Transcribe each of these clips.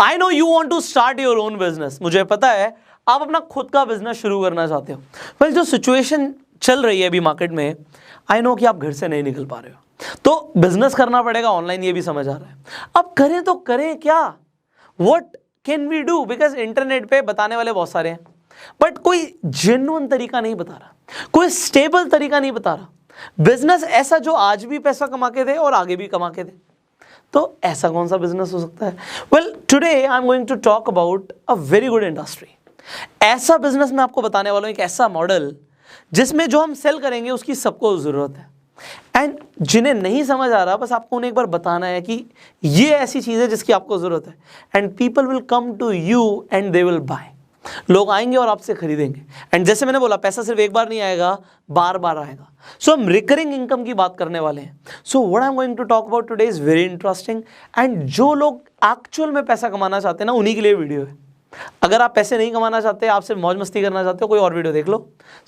I know you want to start your own business, मुझे पता है आप अपना खुद का बिजनेस शुरू करना चाहते हो। वेल जो सिचुएशन चल रही है अभी मार्केट में, आई नो कि आप घर से नहीं निकल पा रहे हो, तो बिजनेस करना पड़ेगा ऑनलाइन, ये भी समझ आ रहा है। अब करें तो करें क्या, what can we do, because internet पे बताने वाले बहुत सारे हैं, बट कोई जेन्युइन तरीका नहीं बता रहा, कोई स्टेबल तरीका नहीं बता रहा, बिजनेस ऐसा जो आज भी पैसा कमा के दे और आगे भी कमा के दे। तो ऐसा कौन सा बिजनेस हो सकता है? Well today I am going to talk about a very good industry. ऐसा बिजनेस मैं आपको बताने वाला हूं, एक ऐसा मॉडल जिसमें जो हम सेल करेंगे उसकी सबको जरूरत है, एंड जिन्हें नहीं समझ आ रहा बस आपको उन्हें एक बार बताना है कि ये ऐसी चीज है जिसकी आपको जरूरत है, and people will come to you and they will buy. लोग आएंगे और आपसे खरीदेंगे, एंड जैसे मैंने बोला पैसा सिर्फ एक बार नहीं आएगा, बार बार आएगा। सो हम रिकरिंग इनकम की बात करने वाले हैं। So what I am going to talk about today is very interesting, and जो लोग एक्चुअल में पैसा कमाना चाहते हैं ना, उन्हीं के लिए वीडियो है। अगर आप पैसे नहीं कमाना चाहते, आप सिर्फ मौज मस्ती करना चाहते हो, कोई और वीडियो देख लो।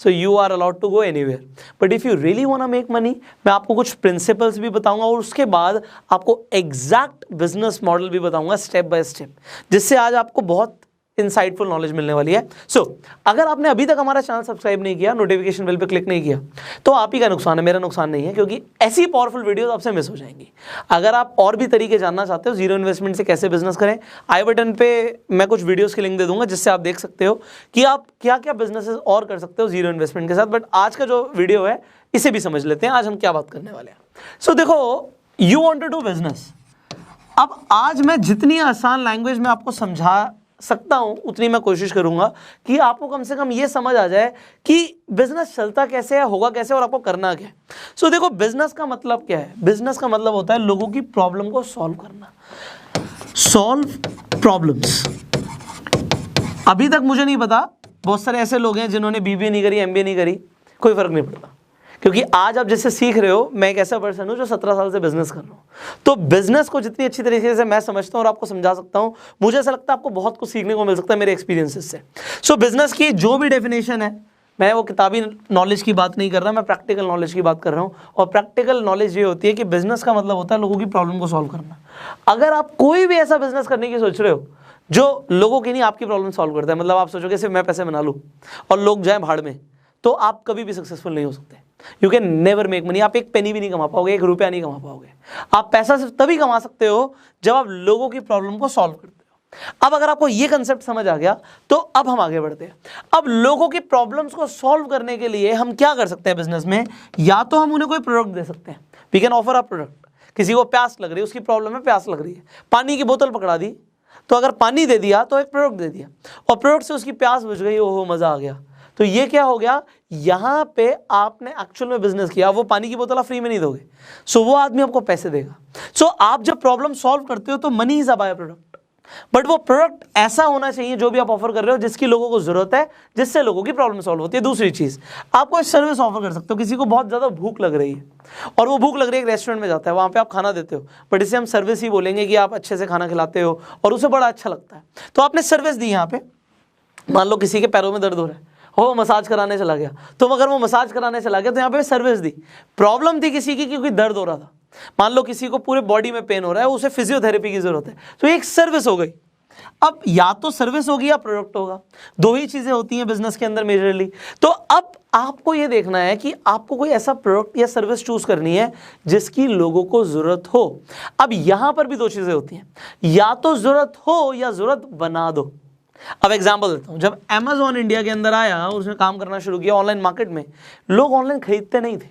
So you are allowed to go anywhere, but if you really want to make money, मैं आपको कुछ प्रिंसिपल्स भी बताऊंगा और उसके बाद आपको एग्जैक्ट बिजनेस मॉडल भी बताऊंगा स्टेप बाय स्टेप, जिससे आज आपको बहुत इंसाइटफुल नॉलेज मिलने वाली है। सो अगर आपने अभी तक हमारा चैनल सब्सक्राइब नहीं किया, नोटिफिकेशन बेल पे क्लिक नहीं किया, तो आप ही का नुकसान है, मेरा नुकसान नहीं है, क्योंकि ऐसी पावरफुल वीडियोस आपसे मिस हो जाएंगी। अगर आप और भी तरीके जानना चाहते हो जीरो इन्वेस्टमेंट से कैसे बिजनेस करें, आई बटन पे मैं कुछ वीडियोस की लिंक दे दूंगा, जिससे आप देख सकते हो कि आप क्या क्या बिजनेसेस और कर सकते हो जीरो इन्वेस्टमेंट के साथ। बट आज का जो वीडियो है इसे भी समझ लेते हैं, आज हम क्या बात करने वाले हैं। सो देखो, you want to do business. अब आज मैं जितनी आसान लैंग्वेज में आपको समझा सकता हूं उतनी मैं कोशिश करूंगा कि आपको कम से कम ये समझ आ जाए कि बिजनेस चलता कैसे है, होगा कैसे और आपको करना क्या है। सो देखो, बिजनेस का मतलब क्या है? बिजनेस का मतलब होता है लोगों की प्रॉब्लम को सॉल्व करना, सॉल्व प्रॉब्लम्स। अभी तक मुझे नहीं पता, बहुत सारे ऐसे लोग हैं जिन्होंने बीबीए नहीं करी, एमबीए नहीं करी, कोई फर्क नहीं पड़ता, क्योंकि आज आप जैसे सीख रहे हो, मैं एक ऐसा पर्सन हूं जो 17 साल से बिजनेस कर रहा हूं। तो बिजनेस को जितनी अच्छी तरीके से मैं समझता हूं और आपको समझा सकता हूं, मुझे ऐसा लगता है आपको बहुत कुछ सीखने को मिल सकता है मेरे एक्सपीरियंसेस से। सो बिजनेस की जो भी डेफिनेशन है, मैं वो किताबी नॉलेज की बात नहीं कर रहा, मैं प्रैक्टिकल नॉलेज की बात कर रहा हूं। और प्रैक्टिकल नॉलेज ये होती है कि बिजनेस का मतलब होता है लोगों की प्रॉब्लम को सॉल्व करना। अगर आप कोई भी ऐसा बिजनेस करने की सोच रहे हो जो लोगों की नहीं आपकी प्रॉब्लम सॉल्व करता है, मतलब आप सोचोगे सिर्फ मैं पैसे बना लूँ और लोग जाएं भाड़ में, तो आप कभी भी सक्सेसफुल नहीं हो सकते। You can never make money. आप एक पेनी भी नहीं कमा पाओगे, एक रुपया नहीं कमा पाओगे। आप पैसा सिर्फ तभी कमा सकते हो जब आप लोगों की प्रॉब्लम को सॉल्व करते हो। अब अगर आपको ये कंसेप्ट समझ आ गया, तो अब हम आगे बढ़ते हैं। अब लोगों की प्रॉब्लम्स को सॉल्व करने के लिए हम क्या कर सकते हैं बिजनेस में? या तो हम उन्हें कोई प्रोडक्ट दे सकते हैं, we can offer a product. किसी को प्यास लग रही है, उसकी प्रॉब्लम है प्यास लग रही है, पानी की बोतल पकड़ा दी, तो अगर पानी दे दिया तो एक प्रोडक्ट दे दिया, और प्रोडक्ट से उसकी प्यास बुझ गई, ओहो मजा आ गया। तो ये क्या हो गया? यहां पे आपने एक्चुअल में बिजनेस किया। वो पानी की बोतल आप फ्री में नहीं दोगे, सो वो आदमी आपको पैसे देगा। सो आप जब प्रॉब्लम सॉल्व करते हो तो money is a by product, but वो प्रोडक्ट ऐसा होना चाहिए जो भी आप ऑफर कर रहे हो जिसकी लोगों को जरूरत है, जिससे लोगों की प्रॉब्लम सॉल्व होती है। दूसरी चीज, आपको एक सर्विस ऑफर कर सकते हो। किसी को बहुत ज्यादा भूख लग रही है और वो भूख लग रही है, एक रेस्टोरेंट में जाता है, वहां पे आप खाना देते हो, बट इसे हम सर्विस ही बोलेंगे कि आप अच्छे से खाना खिलाते हो और उसे बड़ा अच्छा लगता है। तो आपने सर्विस दी। यहाँ पे मान लो किसी के पैरों में दर्द हो रहा है, हो मसाज कराने चला गया, तो अगर वो मसाज कराने चला गया तो यहाँ पे सर्विस दी। प्रॉब्लम थी किसी की क्योंकि दर्द हो रहा था। मान लो किसी को पूरे बॉडी में पेन हो रहा है, उसे फिजियोथेरेपी की जरूरत है, तो एक सर्विस हो गई। अब या तो सर्विस होगी या प्रोडक्ट होगा, दो ही चीजें होती हैं बिजनेस के अंदर मेजरली। तो अब आपको ये देखना है कि आपको कोई ऐसा प्रोडक्ट या सर्विस चूज करनी है जिसकी लोगों को जरूरत हो। अब यहां पर भी दो चीजें होती हैं, या तो जरूरत हो या जरूरत बना दो। अब एग्जांपल देता हूं, जब Amazon इंडिया के अंदर आया और उसने काम करना शुरू किया ऑनलाइन मार्केट में, लोग ऑनलाइन खरीदते नहीं थे,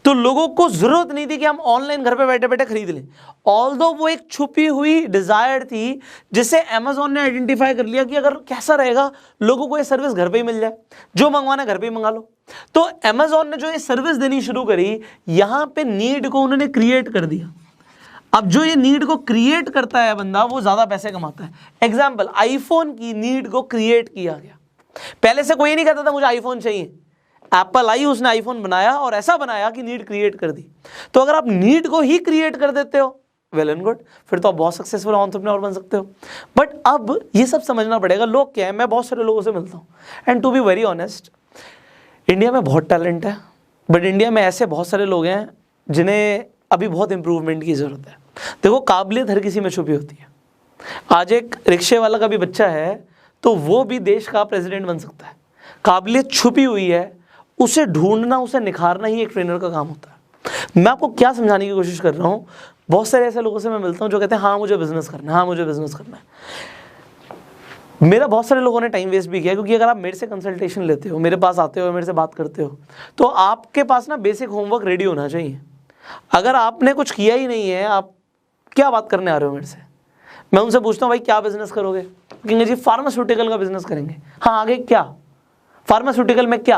तो लोगों को जरूरत नहीं थी कि हम ऑनलाइन घर पे बैठे बैठे खरीद लें। ऑल्दो वो एक छुपी हुई डिजायर थी जिसे Amazon ने आइडेंटिफाई कर लिया कि अगर कैसा रहेगा लोगों को ये सर्विस घर पे ही मिल जाए, जो मंगवाना घर पे ही मंगा लो। तो Amazon ने जो ये सर्विस देनी शुरू करी, यहां पे नीड को उन्होंने क्रिएट कर दिया। अब जो ये नीड को क्रिएट करता है बंदा, वो ज्यादा पैसे कमाता है। एग्जाम्पल, आईफोन की नीड को क्रिएट किया गया। पहले से कोई नहीं कहता था मुझे आईफोन चाहिए, एप्पल आई, उसने आईफोन बनाया और ऐसा बनाया कि नीड क्रिएट कर दी। तो अगर आप नीड को ही क्रिएट कर देते हो, वेल एंड गुड, फिर तो आप बहुत सक्सेसफुल एंटरप्रेन्योर बन सकते हो। बट अब ये सब समझना पड़ेगा। लोग क्या है, मैं बहुत सारे लोगों से मिलता हूँ, and to be very honest, India में बहुत टैलेंट है, बट इंडिया में ऐसे बहुत सारे लोग हैं जिन्हें अभी बहुत इंप्रूवमेंट की जरूरत है। देखो, काबिलियत हर किसी में छुपी होती है। आज एक रिक्शे वाला का भी बच्चा है तो वो भी देश का प्रेसिडेंट बन सकता है। काबिलियत छुपी हुई है, उसे ढूंढना, उसे निखारना ही एक ट्रेनर का काम होता है। मैं आपको क्या समझाने की कोशिश कर रहा हूँ, बहुत सारे ऐसे लोगों से मैं मिलता हूँ जो कहते हैं हाँ मुझे बिजनेस करना है, हाँ मुझे बिजनेस करना है। मेरा बहुत सारे लोगों ने टाइम वेस्ट भी किया, क्योंकि अगर आप मेरे से कंसल्टेशन लेते हो, मेरे पास आते हो, मेरे से बात करते हो, तो आपके पास ना बेसिक होमवर्क रेडी होना चाहिए। अगर आपने कुछ किया ही नहीं है, आप क्या बात करने आ रहे हो मेरे से। मैं उनसे पूछता हूँ भाई क्या बिजनेस करोगे, कहेंगे जी फार्मास्यूटिकल का बिजनेस करेंगे। हाँ आगे क्या, फार्मास्यूटिकल में क्या,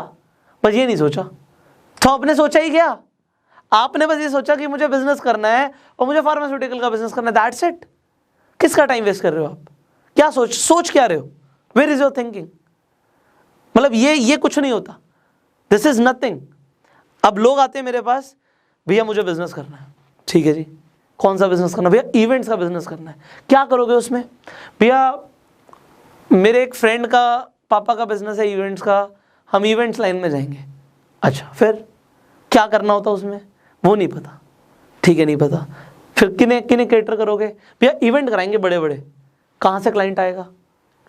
बस ये नहीं सोचा। तो आपने सोचा ही क्या, आपने बस ये सोचा कि मुझे बिजनेस करना है और मुझे फार्मास्यूटिकल का बिजनेस करना है, दैट्स इट। किसका टाइम वेस्ट कर रहे हो आप, क्या सोच क्या रहे हो, वेयर इज योर थिंकिंग। मतलब ये कुछ नहीं होता, दिस इज नथिंग। अब लोग आते हैं मेरे पास, भैया मुझे बिजनेस करना है। ठीक है जी, कौन सा बिजनेस करना, भैया इवेंट्स का बिजनेस करना है। क्या करोगे उसमें, भैया मेरे एक फ्रेंड का पापा का बिजनेस है इवेंट्स का, हम इवेंट्स लाइन में जाएंगे। अच्छा फिर क्या करना होता उसमें, वो नहीं पता। ठीक है नहीं पता, फिर किन्हें कैटर करोगे, भैया इवेंट कराएंगे बड़े बड़े, कहाँ से क्लाइंट आएगा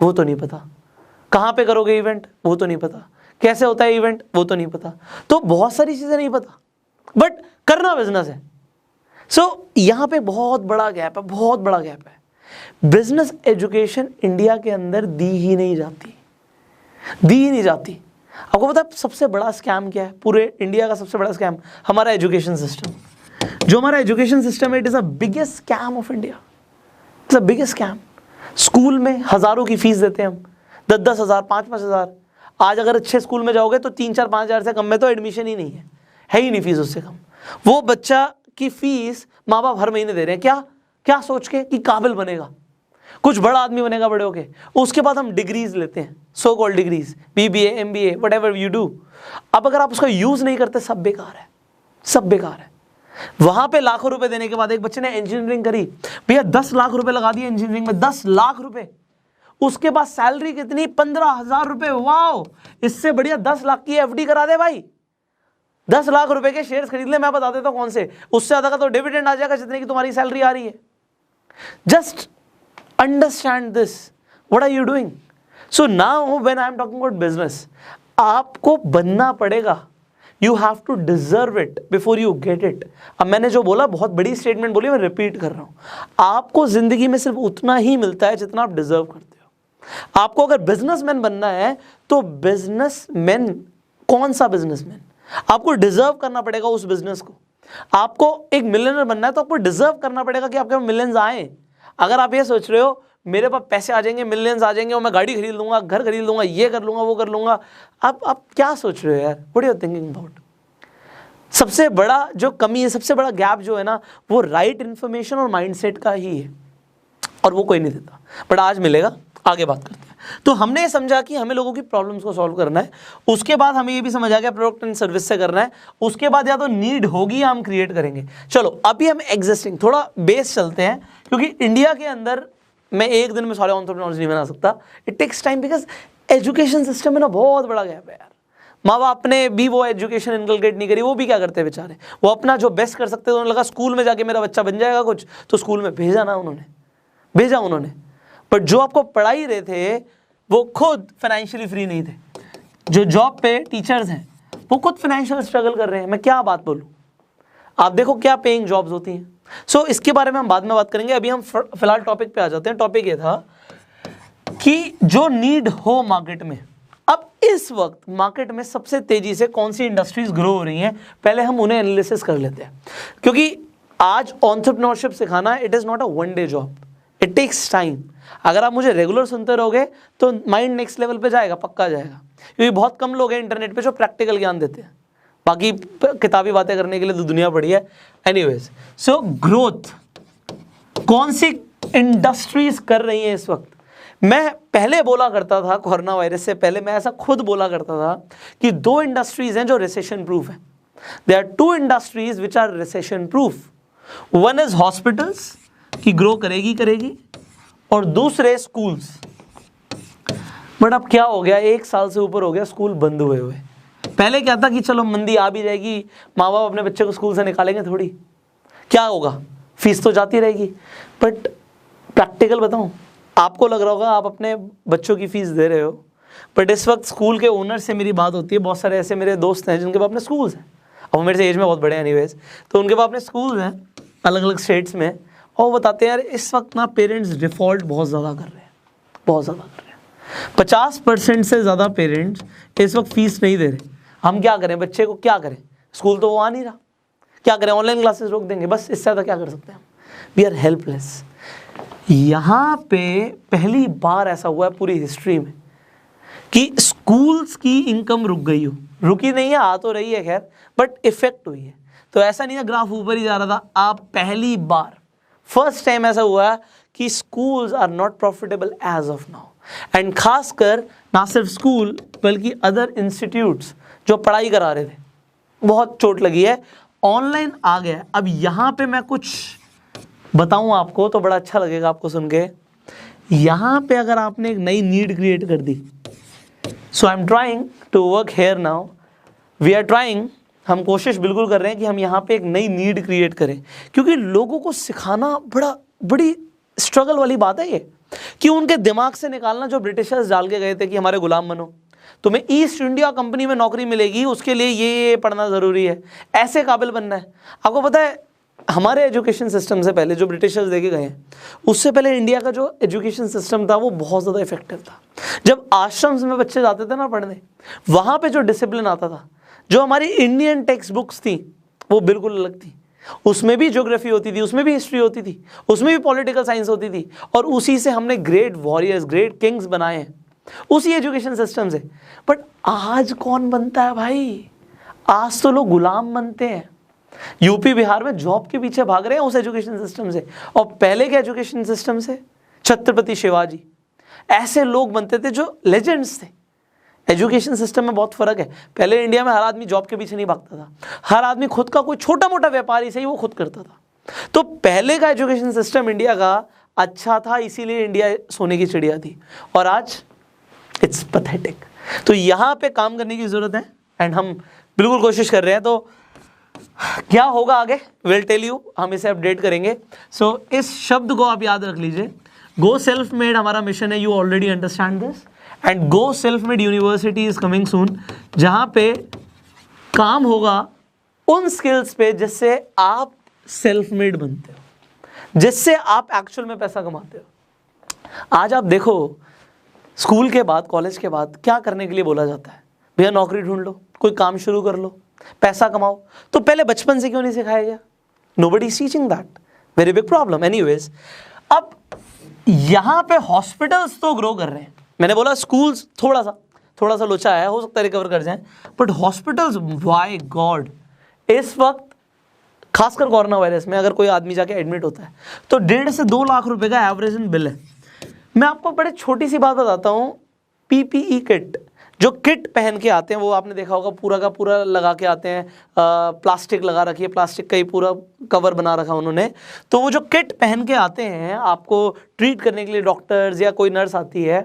वो तो नहीं पता, कहाँ पे करोगे इवेंट वो तो नहीं पता, कैसे होता है इवेंट वो तो नहीं पता। तो बहुत सारी चीज़ें नहीं पता, बट करना बिजनेस है। सो यहाँ पे बहुत बड़ा गैप है, बहुत बड़ा गैप है। बिजनेस एजुकेशन इंडिया के अंदर दी ही नहीं जाती। आपको पता है सबसे बड़ा स्कैम क्या है, पूरे इंडिया का सबसे बड़ा स्कैम हमारा एजुकेशन सिस्टम। जो हमारा एजुकेशन सिस्टम है, it is a biggest scam of India, it's a biggest scam. School में हज़ारों की फीस देते हैं हम, 10-10 हज़ार, 5-5 हज़ार। आज अगर अच्छे स्कूल में जाओगे तो 3-4-5 हज़ार से कम में तो एडमिशन ही नहीं है ही नहीं फीस उससे कम। वो बच्चा की फीस माँ बाप हर महीने दे रहे हैं, क्या सोच के कि काबिल बनेगा, कुछ बड़ा आदमी बनेगा बड़े होके। उसके बाद हम डिग्रीज लेते हैं, so called degrees, BBA MBA whatever you do. अब अगर आप उसका यूज नहीं करते, सब बेकार है। वहां पे लाखों रुपए देने के बाद एक बच्चे ने इंजीनियरिंग करी, भैया 10 लाख रुपए लगा दिए इंजीनियरिंग में, 10 लाख रुपए। उसके बाद सैलरी कितनी, 15,000 रुपए। वाओ, इससे बढ़िया 10 लाख की FD करा दे भाई, 10 लाख रुपए के शेयर्स खरीद ले। मैं बता देता हूं कौन से, उससे ज्यादा का तो डिविडेंड आ जाएगा जितने की तुम्हारी सैलरी आ रही है। Just understand this, what are you doing. So now when I am talking about business, आपको बनना पड़ेगा, you have to deserve it before you get it. अब मैंने जो बोला बहुत बड़ी स्टेटमेंट बोली, मैं रिपीट कर रहा हूं। आपको जिंदगी में सिर्फ उतना ही मिलता है जितना आप डिजर्व करते हो। आपको अगर बिजनेसमैन बनना है तो बिजनेसमैन, कौन सा बिजनेसमैन, आपको डिजर्व करना पड़ेगा उस बिजनेस को। आपको एक मिलियनर बनना है तो आपको डिजर्व करना पड़ेगा कि आपके मिलियंस आए। अगर आप ये सोच रहे हो मेरे पास पैसे आ जाएंगे, मिलियंस आ जाएंगे और मैं गाड़ी खरीद लूंगा, घर खरीद लूंगा, ये कर लूंगा, वो कर लूंगा, आप क्या सोच रहे हो यार, what are you thinking about. सबसे बड़ा जो कमी है, सबसे बड़ा गैप जो है ना, वो राइट इन्फॉर्मेशन और माइंडसेट का ही है, और वो कोई नहीं देता, बट आज मिलेगा। आगे बात करते हैं। तो हमने ये समझा कि हमें लोगों की प्रॉब्लम्स को सॉल्व करना है, उसके बाद हमें ये भी समझ आ गया प्रोडक्ट एंड सर्विस से करना है, उसके बाद या तो नीड होगी या हम क्रिएट करेंगे। चलो अभी हम एग्जिस्टिंग थोड़ा बेस चलते हैं, क्योंकि इंडिया के अंदर मैं एक दिन में सारे एंटरप्रेन्योर्स नहीं बना सकता, it takes time, because education system में ना बहुत बड़ा गैप है यार। माँ बाप ने भी वो एजुकेशन इनकलकेट नहीं करी, वो भी क्या करते हैं बेचारे, वो अपना जो बेस्ट कर सकते थे, उन्होंने लगा स्कूल में जाके मेरा बच्चा बन जाएगा कुछ, तो स्कूल में भेजा उन्होंने। बट जो आपको पढ़ा ही रहे थे वो खुद फाइनेंशियली फ्री नहीं थे। जो जॉब पे टीचर्स हैं वो खुद फाइनेंशियल स्ट्रगल कर रहे हैं। मैं क्या बात बोलूँ, आप देखो क्या पेइंग जॉब्स होती हैं। सो इसके बारे में हम बाद में बात करेंगे, अभी हम फिलहाल टॉपिक पे आ जाते हैं। टॉपिक ये था कि जो नीड हो मार्केट में, अब इस वक्त मार्केट में सबसे तेजी से कौन सी इंडस्ट्रीज ग्रो हो रही हैं, पहले हम उन्हें एनालिसिस कर लेते हैं। क्योंकि आज एंटरप्रेन्योरशिप सिखाना, it is not a one day job, it takes time. अगर आप मुझे रेगुलर सुनते रहोगे तो माइंड नेक्स्ट लेवल पे जाएगा, पक्का जाएगा, क्योंकि बहुत कम लोग हैं इंटरनेट पे जो प्रैक्टिकल ज्ञान देते हैं, बाकी किताबी बातें करने के लिए तो दुनिया पड़ी है। एनीवेज, सो ग्रोथ कौन सी इंडस्ट्रीज कर रही हैं इस वक्त। मैं पहले बोला करता था, कोरोना वायरस से पहले मैं ऐसा खुद बोला करता था कि 2 इंडस्ट्रीज हैं जो रिसेशन प्रूफ है। There are 2 industries which are recession proof. One is hospitals की ग्रो करेगी, और दूसरे स्कूल्स। बट अब क्या हो गया, 1 साल से ऊपर हो गया स्कूल बंद हुए। पहले क्या था कि चलो मंदी आ भी जाएगी, माँ बाप अपने बच्चे को स्कूल से निकालेंगे थोड़ी, क्या होगा, फीस तो जाती रहेगी। बट प्रैक्टिकल बताऊं, आपको लग रहा होगा आप अपने बच्चों की फीस दे रहे हो, बट इस वक्त स्कूल के ओनर से मेरी बात होती है। बहुत सारे ऐसे मेरे दोस्त हैं जिनके पास अपने स्कूल्स हैं, अब वो मेरे से एज में बहुत बड़े हैं एनीवेज, तो उनके पास अपने स्कूल्स हैं अलग अलग स्टेट्स में, और वो बताते हैं यार इस वक्त ना पेरेंट्स डिफ़ॉल्ट बहुत ज़्यादा कर रहे हैं, बहुत ज़्यादा कर रहे हैं। 50% से ज़्यादा पेरेंट्स इस वक्त फ़ीस नहीं दे रहे। हम क्या करें, बच्चे को क्या करें, स्कूल तो वो आ नहीं रहा, क्या करें, ऑनलाइन क्लासेस रोक देंगे, बस इससे ज़्यादा क्या कर सकते हैं हम। We are helpless. यहाँ पे पहली बार ऐसा हुआ है पूरी हिस्ट्री में कि स्कूल्स की इनकम रुक गई हो, रुकी नहीं है, आ तो रही है खैर, बट इफेक्ट हुई है। तो ऐसा नहीं है ग्राफ ऊपर ही जा रहा था, आप पहली बार फर्स्ट टाइम ऐसा हुआ कि schools are not profitable as of now. And खासकर ना सिर्फ स्कूल बल्कि अदर इंस्टीट्यूट्स जो पढ़ाई करा रहे थे, बहुत चोट लगी है, ऑनलाइन आ गया। अब यहाँ पे मैं कुछ बताऊँ आपको तो बड़ा अच्छा लगेगा आपको सुन के। यहाँ पे अगर आपने एक नई नीड क्रिएट कर दी, so I am trying to work here now, we are trying, हम कोशिश बिल्कुल कर रहे हैं कि हम यहाँ पे एक नई नीड क्रिएट करें, क्योंकि लोगों को सिखाना बड़ी स्ट्रगल वाली बात है ये, कि उनके दिमाग से निकालना जो ब्रिटिशर्स डाल के गए थे कि हमारे गुलाम बनो, तुम्हें ईस्ट इंडिया कंपनी में नौकरी मिलेगी, उसके लिए ये पढ़ना ज़रूरी है, ऐसे काबिल बनना है। आपको पता है हमारे एजुकेशन सिस्टम से पहले जो ब्रिटिशर्स देके गए हैं, उससे पहले इंडिया का जो एजुकेशन सिस्टम था वो बहुत ज़्यादा इफेक्टिव था। जब आश्रम्स में बच्चे जाते थे ना पढ़ने, वहाँ पे जो डिसिप्लिन आता था, जो हमारी इंडियन टेक्स्ट बुक्स थी वो बिल्कुल अलग थी। उसमें भी ज्योग्राफी होती थी, उसमें भी हिस्ट्री होती थी, उसमें भी पॉलिटिकल साइंस होती थी, और उसी से हमने ग्रेट वॉरियर्स, ग्रेट किंग्स बनाए हैं, उसी एजुकेशन सिस्टम से। बट आज कौन बनता है भाई, आज तो लोग गुलाम बनते हैं। यूपी बिहार में जॉब के पीछे भाग रहे हैं उस एजुकेशन सिस्टम से, और पहले के एजुकेशन सिस्टम से छत्रपति शिवाजी, ऐसे लोग बनते थे जो लेजेंड्स थे। एजुकेशन सिस्टम में बहुत फर्क है। पहले इंडिया में हर आदमी जॉब के पीछे नहीं भागता था, हर आदमी खुद का कोई छोटा मोटा व्यापारी से ही वो खुद करता था। तो पहले का एजुकेशन सिस्टम इंडिया का अच्छा था, इसीलिए इंडिया सोने की चिड़िया थी, और आज इट्स पैथेटिक। तो यहाँ पे काम करने की ज़रूरत है, एंड हम बिल्कुल कोशिश कर रहे हैं। तो क्या होगा आगे, विल टेल यू, हम इसे अपडेट करेंगे। सो इस शब्द को आप याद रख लीजिए, गो सेल्फ मेड हमारा मिशन है, you already understand this. And go self made university is coming soon, जहाँ पे काम होगा उन स्किल्स पे जिससे आप सेल्फ मेड बनते हो, जिससे आप एक्चुअल में पैसा कमाते हो। आज आप देखो स्कूल के बाद, कॉलेज के बाद क्या करने के लिए बोला जाता है, भैया नौकरी ढूंढ लो, कोई काम शुरू कर लो, पैसा कमाओ। तो पहले बचपन से क्यों नहीं सिखाया गया? Nobody is teaching that, very big problem. Anyways, अब यहाँ पे हॉस्पिटल्स तो ग्रो कर रहे हैं, मैंने बोला स्कूल्स थोड़ा सा लोचा है, हो सकता है रिकवर कर जाएं, बट हॉस्पिटल्स, वाई गॉड, इस वक्त खासकर कोरोना वायरस में अगर कोई आदमी जाके एडमिट होता है तो 1.5 से 2 लाख रुपए का एवरेज बिल है। मैं आपको बड़े छोटी सी बात बताता हूँ, पीपीई किट, जो किट पहन के आते हैं, वो आपने देखा होगा पूरा का पूरा लगा के आते हैं, प्लास्टिक लगा रखी है, प्लास्टिक का ही पूरा कवर बना रखा उन्होंने। तो वो जो किट पहन के आते हैं आपको ट्रीट करने के लिए, डॉक्टर्स या कोई नर्स आती है,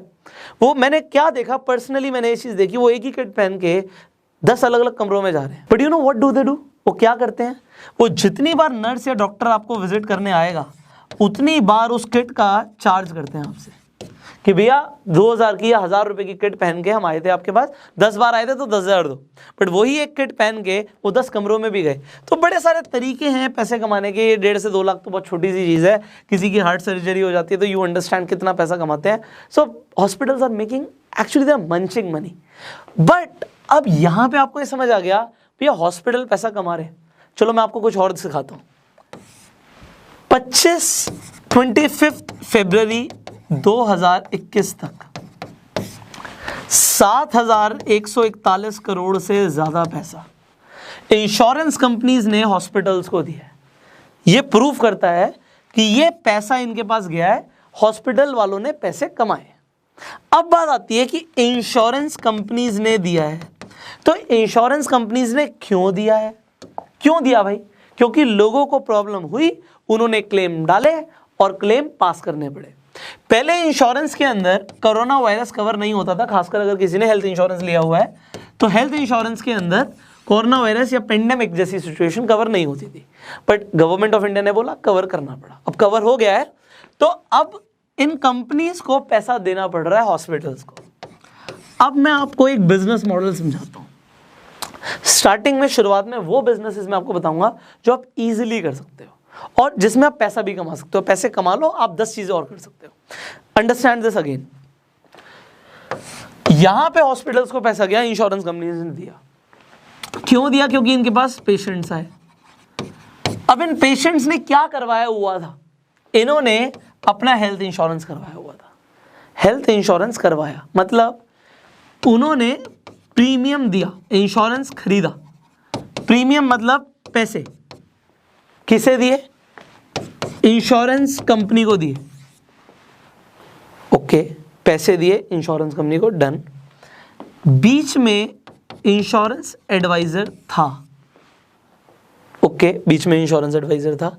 वो मैंने क्या देखा पर्सनली, मैंने ये चीज़ देखी, वो एक ही किट पहन के 10 अलग अलग कमरों में जा रहे हैं। But you know what do they do, वो क्या करते हैं, वो जितनी बार नर्स या डॉक्टर आपको विजिट करने आएगा उतनी बार उस किट का चार्ज करते हैं आपसे, कि भैया 2000 की या 1000 रुपए की किट पहन के हम आए थे आपके पास, 10 बार आए थे तो 10,000 दो। बट वही एक किट पहन के वो 10 कमरों में भी गए। तो बड़े सारे तरीके हैं पैसे कमाने के। 1.5 से 2 लाख तो बहुत छोटी सी चीज़ है, किसी की हार्ट सर्जरी हो जाती है तो यू अंडरस्टैंड कितना पैसा कमाते हैं। So hospitals are making, actually they are munching money. But अब यहाँ पे आपको ये समझ आ गया भैया हॉस्पिटल पैसा कमा रहे हैं, चलो मैं आपको कुछ और सिखाता हूँ। 25 फरवरी 2021 तक 7,141 करोड़ से ज़्यादा पैसा इंश्योरेंस कंपनीज ने हॉस्पिटल्स को दिया है। ये प्रूफ करता है कि ये पैसा इनके पास गया है, हॉस्पिटल वालों ने पैसे कमाए। अब बात आती है कि इंश्योरेंस कंपनीज ने दिया है, तो इंश्योरेंस कंपनीज ने क्यों दिया है? क्यों दिया भाई? क्योंकि लोगों को प्रॉब्लम हुई, उन्होंने क्लेम डाले और क्लेम पास करने पड़े। पहले इंश्योरेंस के अंदर कोरोना वायरस कवर नहीं होता था, खासकर अगर किसी ने हेल्थ इंश्योरेंस लिया हुआ है तो हेल्थ इंश्योरेंस के अंदर कोरोना वायरस या पेंडेमिक जैसी सिचुएशन कवर नहीं होती थी। बट गवर्नमेंट ऑफ इंडिया ने बोला कवर करना पड़ा, अब कवर हो गया है। तो अब इन कंपनीज को पैसा देना पड़ रहा है हॉस्पिटल्स को। अब मैं आपको एक बिजनेस मॉडल समझाता हूँ। स्टार्टिंग में, शुरुआत में वो बिजनेसेस मैं आपको बताऊंगा जो आप इजीली कर सकते हो और जिसमें आप पैसा भी कमा सकते हो। पैसे कमा लो, आप 10 चीजें और कर सकते हो। Understand this again. यहां पे हॉस्पिटल्स को पैसा गया, इंश्योरेंस कंपनीज ने दिया। क्यों दिया? क्योंकि इनके पास पेशेंट्स आए। अब इन पेशेंट्स ने क्या करवाया हुआ था? इन्होंने अपना हेल्थ इंश्योरेंस करवाया हुआ था। हेल्थ इंश्योरेंस करवाया मतलब उन्होंने प्रीमियम दिया, इंश्योरेंस खरीदा। प्रीमियम मतलब पैसे। किसे दिए? इंश्योरेंस कंपनी को दिए। ओके, पैसे दिए इंश्योरेंस कंपनी को, डन। बीच में इंश्योरेंस एडवाइजर था। ओके, बीच में इंश्योरेंस एडवाइजर था।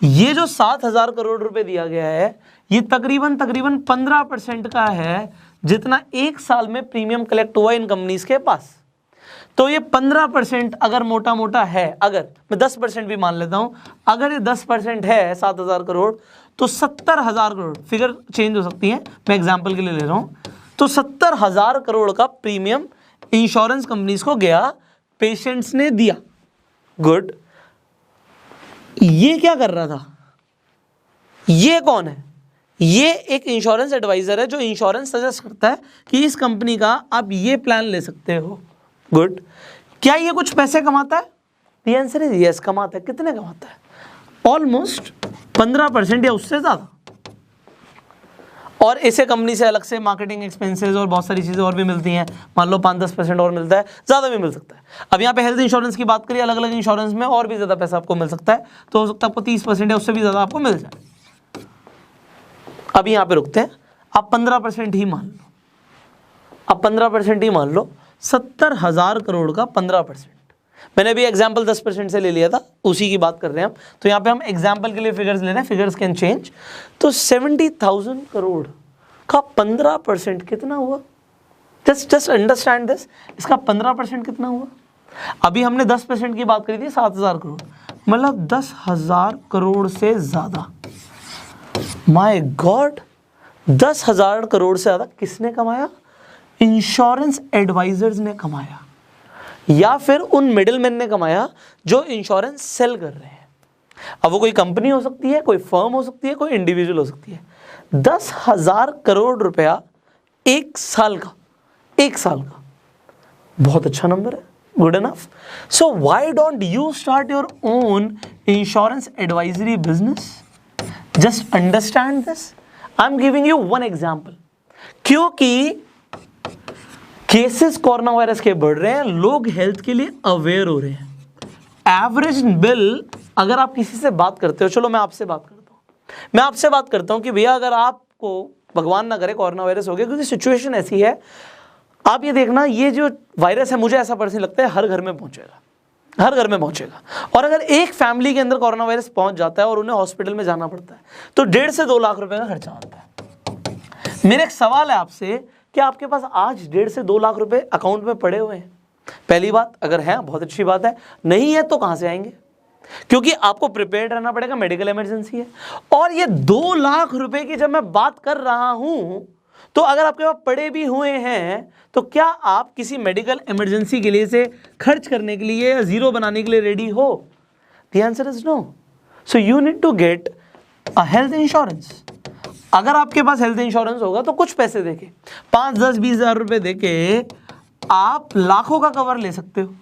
ये जो 7,000 करोड़ रुपए दिया गया है, ये तकरीबन 15% का है जितना एक साल में प्रीमियम कलेक्ट हुआ इन कंपनीज के पास। तो ये 15% अगर मोटा मोटा है, अगर मैं 10% भी मान लेता हूं, अगर ये 10% है 7,000 करोड़, तो 70,000 करोड़, फिगर चेंज हो सकती है, मैं एग्जांपल के लिए ले रहा हूं, तो 70,000 करोड़ का प्रीमियम इंश्योरेंस कंपनीज को गया, पेशेंट्स ने दिया। गुड। ये क्या कर रहा था? ये कौन है? ये एक इंश्योरेंस एडवाइजर है जो इंश्योरेंस सजेस्ट करता है कि इस कंपनी का आप ये प्लान ले सकते हो। गुड। क्या ये कुछ पैसे कमाता है? द आंसर इज यस, कमाता है। कितने कमाता है? ऑलमोस्ट 15% या उससे ज्यादा। और इसे कंपनी से अलग से मार्केटिंग एक्सपेंसेस और बहुत सारी चीजें और भी मिलती हैं। मान लो 5-10% और मिलता है, ज्यादा भी मिल सकता है। अब यहाँ पे हेल्थ इंश्योरेंस की बात करिए, अलग अलग इंश्योरेंस में और भी ज्यादा पैसा आपको मिल सकता है, तो हो सकता है आपको 30% या उससे भी ज्यादा आपको मिल जाए। अभी यहाँ पे रुकते हैं, आप 15% ही मान लो, आप 15% ही मान लो। 70,000 करोड़ का 15%, मैंने भी एग्जाम्पल 10% से ले लिया था, उसी की बात कर रहे हैं हम। तो यहाँ पे हम एग्जाम्पल के लिए फिगर्स ले रहे हैं, फिगर्स कैन चेंज। तो 70,000 करोड़ का 15% कितना हुआ? Just understand this. इसका 15% कितना हुआ? अभी हमने 10% की बात करी थी, 7,000 करोड़, मतलब 10,000 करोड़ से ज्यादा। माय गॉड, 10,000 करोड़ से ज्यादा किसने कमाया? इंश्योरेंस एडवाइजर्स ने कमाया, या फिर उन मिडिलमैन ने कमाया जो इंश्योरेंस सेल कर रहे हैं। अब वो कोई कंपनी हो सकती है, कोई फर्म हो सकती है, कोई इंडिविजुअल हो सकती है। 10,000 करोड़ रुपया एक साल का, एक साल का बहुत अच्छा नंबर है। Good enough. So why don't you start your own insurance advisory business? Just understand this. I am giving you one example. क्योंकि केसेस कोरोना वायरस के बढ़ रहे हैं, लोग हेल्थ के लिए अवेयर हो रहे हैं। एवरेज बिल, अगर आप किसी से बात करते हो, चलो मैं आपसे बात करता हूँ, मैं आपसे बात करता हूँ कि भैया अगर आपको भगवान ना करे कोरोना वायरस हो गया, क्योंकि सिचुएशन ऐसी है, आप ये देखना, ये जो वायरस है, मुझे ऐसा पर्सनली लगता है हर घर में पहुंचेगा, हर घर में पहुंचेगा। और अगर एक फैमिली के अंदर कोरोना वायरस पहुंच जाता है और उन्हें हॉस्पिटल में जाना पड़ता है, तो 1.5 से 2 लाख रुपए का खर्चा आता है। मेरा एक सवाल है आपसे, क्या आपके पास आज 1.5 से 2 लाख रुपए अकाउंट में पड़े हुए हैं? पहली बात, अगर है बहुत अच्छी बात है, नहीं है तो कहां से आएंगे? क्योंकि आपको प्रिपेयर्ड रहना पड़ेगा, मेडिकल इमरजेंसी है। और ये 2 लाख रुपए की जब मैं बात कर रहा हूं, तो अगर आपके पास पड़े भी हुए हैं, तो क्या आप किसी मेडिकल इमरजेंसी के लिए से खर्च करने के लिए या जीरो बनाने के लिए रेडी हो? The answer is no. So you need to get a health insurance. अगर आपके पास हेल्थ इंश्योरेंस होगा तो कुछ पैसे देके, 5, 10, 20 हजार रुपए देके आप लाखों का कवर ले सकते हो।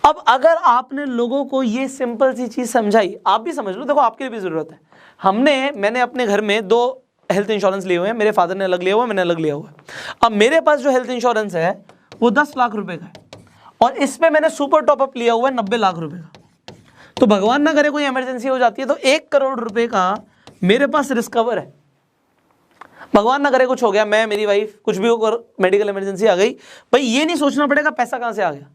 अब अगर आपने लोगों को ये सिंपल सी चीज समझाई, आप भी समझ लो, देखो आपके लिए भी जरूरत है। मैंने अपने घर में 2 हेल्थ इंश्योरेंस लिए हुए हैं, मेरे फादर ने अलग लिया हुआ, मैंने अलग लिया हुआ है। अब मेरे पास जो हेल्थ इंश्योरेंस है वो 10 लाख रुपए का है, और इसमें मैंने सुपर टॉपअप लिया हुआ है 90 लाख रुपए का। तो भगवान ना करे कोई इमरजेंसी हो जाती है, तो 1 करोड़ रुपए का मेरे पास रिस्क कवर है। भगवान ना करे कुछ हो गया, मैं, मेरी वाइफ, कुछ भी होकर मेडिकल इमरजेंसी आ गई, भाई ये नहीं सोचना पड़ेगा पैसा कहां से आ गया।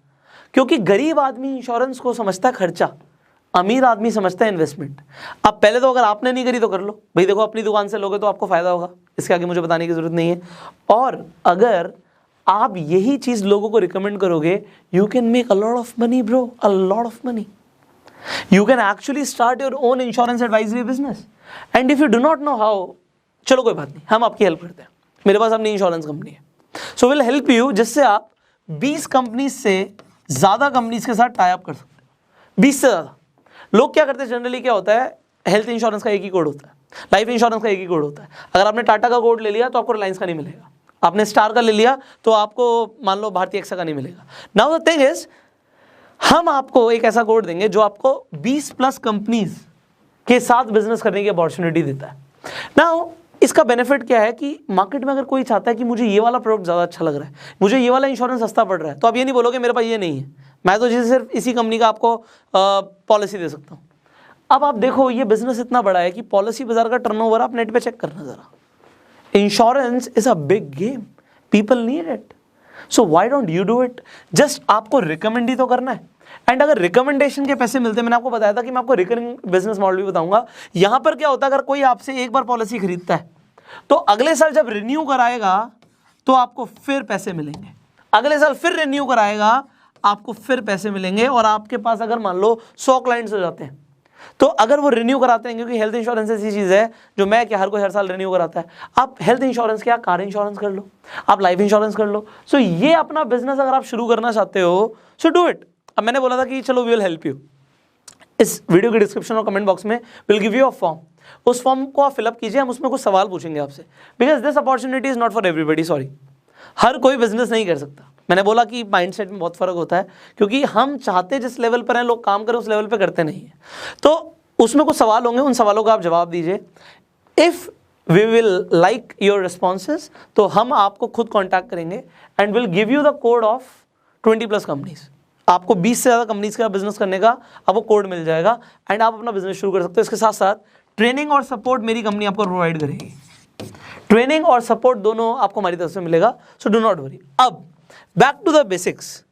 क्योंकि गरीब आदमी इंश्योरेंस को समझता है खर्चा, अमीर आदमी समझता है इन्वेस्टमेंट। अब पहले तो अगर आपने नहीं करी तो कर लो भाई, देखो अपनी दुकान से लोगे तो आपको फायदा होगा, इसके आगे मुझे बताने की जरूरत नहीं है। और अगर आप यही चीज लोगों को रिकमेंड करोगे, you can make a lot of money bro, a lot of money. You can actually start your own insurance advisory business. And if you do not know how, चलो कोई बात नहीं, हम आपकी हेल्प करते हैं, मेरे पास अपनी इंश्योरेंस कंपनी है, सो विल हेल्प यू, जिससे आप 20 कंपनी से ज़्यादा कंपनीज के साथ टाई अप कर सकते हो, 20 से ज़्यादा। लोग क्या करते हैं जनरली, क्या होता है, हेल्थ इंश्योरेंस का एक ही कोड होता है, लाइफ इंश्योरेंस का एक ही कोड होता है। अगर आपने टाटा का कोड ले लिया तो आपको रिलायंस का नहीं मिलेगा, आपने स्टार का ले लिया तो आपको मान लो भारतीय एक्सा का नहीं मिलेगा। नाउ द थिंग इज, हम आपको एक ऐसा कोड देंगे जो आपको 20+ कंपनीज के साथ बिजनेस करने की अपॉर्चुनिटी देता है। नाउ इसका बेनिफिट क्या है कि मार्केट में अगर कोई चाहता है कि मुझे ये वाला प्रोडक्ट ज़्यादा अच्छा लग रहा है, मुझे ये वाला इंश्योरेंस सस्ता पड़ रहा है, तो आप ये नहीं बोलोगे मेरे पास ये नहीं है, मैं तो जैसे सिर्फ इसी कंपनी का आपको पॉलिसी दे सकता हूँ। अब आप देखो ये बिजनेस इतना बड़ा है कि पॉलिसी बाजार का टर्नओवर आप नेट पे चेक करना जरा। Insurance is a big game, people need it, so why don't you do it. Just आपको रिकमेंड ही तो करना है, एंड अगर रिकमेंडेशन के पैसे मिलते हैं, मैंने आपको बताया था कि मैं आपको रिकरिंग बिजनेस मॉडल भी बताऊंगा। यहां पर क्या होता है, अगर कोई आपसे एक बार पॉलिसी खरीदता है तो अगले साल जब रिन्यू कराएगा तो आपको फिर पैसे मिलेंगे, अगले साल फिर रिन्यू कराएगा आपको फिर पैसे मिलेंगे। और आपके पास अगर मान लो 100 क्लाइंट्स हो जाते हैं, तो अगर वो रिन्यू कराते हैं, क्योंकि हेल्थ इंश्योरेंस ऐसी चीज़ है जो मैं क्या हर कोई हर साल रिन्यू कराता है, आप हेल्थ इंश्योरेंस क्या, कार इंश्योरेंस कर लो, आप लाइफ इंश्योरेंस कर लो। सो ये अपना बिजनेस अगर आप शुरू करना चाहते हो, सो डू इट। अब मैंने बोला था कि चलो वी विल हेल्प यू, इस वीडियो के डिस्क्रिप्शन और कमेंट बॉक्स में will give you a form, उस फॉर्म को आप फिलअप कीजिए, हम उसमें कुछ सवाल पूछेंगे आपसे, because this opportunity is not for everybody, sorry, हर कोई बिजनेस नहीं कर सकता। मैंने बोला कि माइंडसेट में बहुत फर्क होता है, क्योंकि हम चाहते जिस लेवल पर हैं लोग काम करें, उस लेवल पर करते नहीं है। तो उसमें कुछ सवाल होंगे, उन सवालों का आप जवाब दीजिए। If we will like your responses तो हम आपको खुद कॉन्टैक्ट करेंगे and will give you the code of 20+ companies. आपको 20 से ज़्यादा कंपनीज का बिजनेस करने का आपको कोड मिल जाएगा एंड आप अपना बिजनेस शुरू कर सकते हो। इसके साथ साथ ट्रेनिंग और सपोर्ट मेरी कंपनी आपको प्रोवाइड करेगी, ट्रेनिंग और सपोर्ट दोनों आपको हमारी तरफ से मिलेगा, सो डू नॉट वरी। अब बैक टू द बेसिक्स,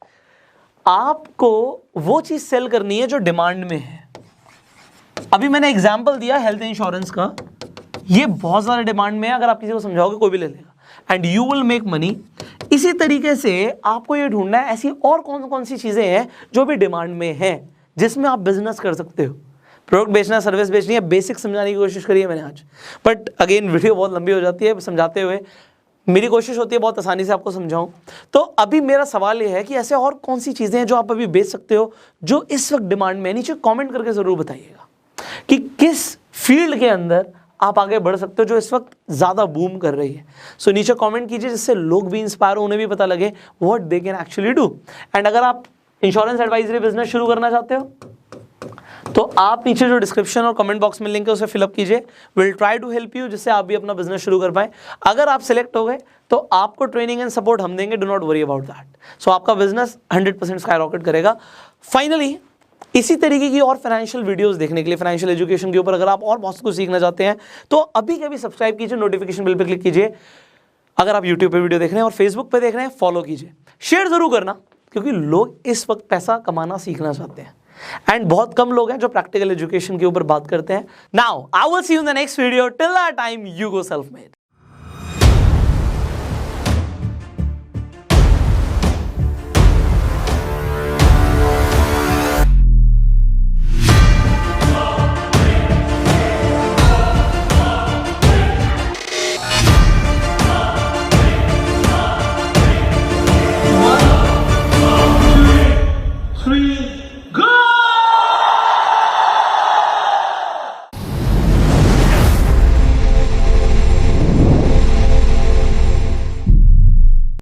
आपको वो चीज़ सेल करनी है जो डिमांड में है। अभी मैंने एग्जाम्पल दिया हेल्थ इंश्योरेंस का, ये बहुत ज़्यादा डिमांड में है, अगर आप किसी को समझाओगे कोई भी ले लेगा and you will make money. इसी तरीके से आपको ये ढूंढना है ऐसी और कौन कौन सी चीज़ें हैं जो भी डिमांड में हैं जिसमें आप बिजनेस कर सकते हो। प्रोडक्ट बेचना, सर्विस बेचनी है, बेसिक समझाने की कोशिश करी है मैंने आज, बट अगेन वीडियो बहुत लंबी हो जाती है समझाते हुए, मेरी कोशिश होती है बहुत आसानी से आपको समझाऊं। तो अभी मेरा सवाल ये है कि ऐसे और कौन सी चीज़ें हैं जो आप अभी बेच सकते हो जो इस वक्त डिमांड में है। नीचे कमेंट करके ज़रूर बताइएगा कि किस फील्ड के अंदर आप आगे बढ़ सकते हो जो इस वक्त ज़्यादा बूम कर रही है। सो नीचे कमेंट कीजिए जिससे लोग भी इंस्पायर हो, उन्हें भी पता लगे what they can actually do. And अगर आप इंश्योरेंस एडवाइजरी बिजनेस शुरू करना चाहते हो तो आप नीचे जो डिस्क्रिप्शन और कमेंट बॉक्स में लिंक है उसे फिलअप कीजिए, will try to help you, जिससे आप भी अपना बिजनेस शुरू कर पाए। अगर आप सिलेक्ट हो गए तो आपको ट्रेनिंग एंड सपोर्ट हम देंगे, do not worry about that. So आपका बिजनेस 100% स्काई रॉकेट करेगा। फाइनली इसी तरीके की और फाइनेंशियल वीडियोस देखने के लिए, फाइनेंशियल एजुकेशन के ऊपर अगर आप और बहुत कुछ सीखना चाहते हैं तो अभी के अभी सब्सक्राइब कीजिए, नोटिफिकेशन बिल पे क्लिक कीजिए। अगर आप यूट्यूब पे वीडियो देख रहे हैं और फेसबुक पे देख रहे हैं, फॉलो कीजिए, शेयर जरूर करना, क्योंकि लोग इस वक्त पैसा कमाना सीखना चाहते हैं एंड बहुत कम लोग हैं जो प्रैक्टिकल एजुकेशन के ऊपर बात करते हैं। Now I will see you in the next video, till that time you go self made.